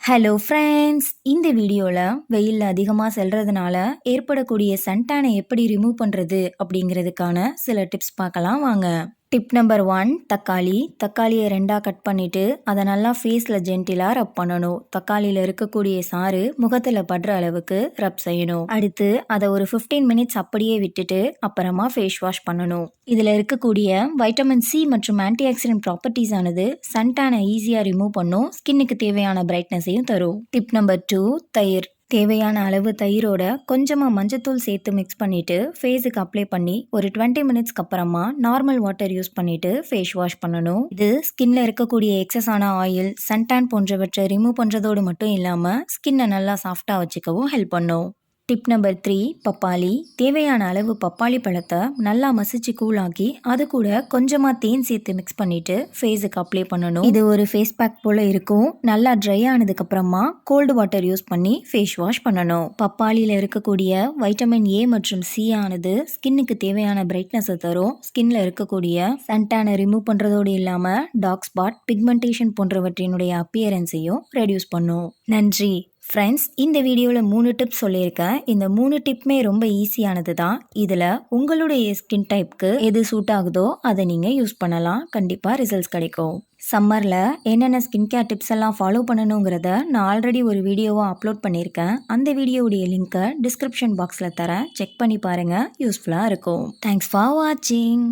Hello friends, இந்த வீடியோவில் வெயில் அதிகமாக செல்றதுனால ஏற்படக்கூடிய சன்டானை எப்படி ரிமூவ் பண்ணுறது அப்படிங்கிறதுக்கான சில டிப்ஸ் பார்க்கலாம் வாங்க. டிப் நம்பர் 1, தக்காளியை ரெண்டாக கட் பண்ணிவிட்டு அதை நல்லா ஃபேஸில் ஜென்டிலாக ரப் பண்ணணும். தக்காளியில் இருக்கக்கூடிய சாறு முகத்தில் படுற அளவுக்கு ரப் செய்யணும். அடுத்து அதை ஒரு 15 மினிட்ஸ் அப்படியே விட்டுட்டு அப்புறமா ஃபேஸ் வாஷ் பண்ணணும். இதில் இருக்கக்கூடிய வைட்டமின் சி மற்றும் ஆன்டி ஆக்சிடென்ட் ப்ராப்பர்ட்டிஸ் ஆனது சன்டானை ஈஸியாக ரிமூவ் பண்ணும், ஸ்கின்னுக்கு தேவையான பிரைட்னஸையும் தரும். டிப் நம்பர் 2, தயிர். தேவையான அளவு தயிரோட கொஞ்சமாக மஞ்சத்தூள் சேர்த்து மிக்ஸ் பண்ணிவிட்டு ஃபேஸுக்கு அப்ளை பண்ணி ஒரு 20 மினிட்ஸ்க்கு அப்புறமா நார்மல் வாட்டர் யூஸ் பண்ணிவிட்டு ஃபேஸ் வாஷ் பண்ணணும். இது ஸ்கின்ல இருக்கக்கூடிய எக்ஸஸான ஆயில், சன்டான் போன்றவற்றை ரிமூவ் பண்ணுறதோடு மட்டும் இல்லாமல் ஸ்கின்னை நல்லா சாஃப்டாக வச்சுக்கவும் ஹெல்ப் பண்ணும். டிப் நம்பர் 3, பப்பாளி. தேவையான அளவு பப்பாளி பழத்தை நல்லா மசிச்சு கூழாக்கி அது கூட கொஞ்சமாக தேன் சேர்த்து மிக்ஸ் பண்ணிட்டு ஃபேஸுக்கு அப்ளை பண்ணணும். இது ஒரு ஃபேஸ் பேக் போல இருக்கும். நல்லா ட்ரை ஆனதுக்கு அப்புறமா கோல்டு வாட்டர் யூஸ் பண்ணி ஃபேஸ் வாஷ் பண்ணணும். பப்பாளியில் இருக்கக்கூடிய வைட்டமின் ஏ மற்றும் சி ஆனது ஸ்கின்னுக்கு தேவையான பிரைட்னஸை தரும். ஸ்கின்ல இருக்கக்கூடிய சன்டானை ரிமூவ் பண்ணுறதோடு இல்லாமல் டார்க் ஸ்பாட், பிக்மெண்டேஷன் போன்றவற்றினுடைய அப்பியரன்ஸையும் ரெடியூஸ் பண்ணும். நன்றி ஃப்ரெண்ட்ஸ், இந்த வீடியோவில் 3 டிப்ஸ் சொல்லியிருக்கேன். இந்த 3 டிப்புமே ரொம்ப ஈஸியானது தான். இதில் உங்களுடைய ஸ்கின் டைப்புக்கு எது சூட் ஆகுதோ அதை நீங்கள் யூஸ் பண்ணலாம். கண்டிப்பாக ரிசல்ட்ஸ் கிடைக்கும். சம்மரில் என்னென்ன ஸ்கின் கேர் டிப்ஸ் எல்லாம் ஃபாலோ பண்ணணுங்கிறத நான் ஆல்ரெடி ஒரு வீடியோவாக அப்லோட் பண்ணியிருக்கேன். அந்த வீடியோவுடைய லிங்க்கை டிஸ்கிரிப்ஷன் பாக்ஸில் தரேன், செக் பண்ணி பாருங்கள், யூஸ்ஃபுல்லாக இருக்கும். தேங்க்ஸ் ஃபார் வாட்சிங்.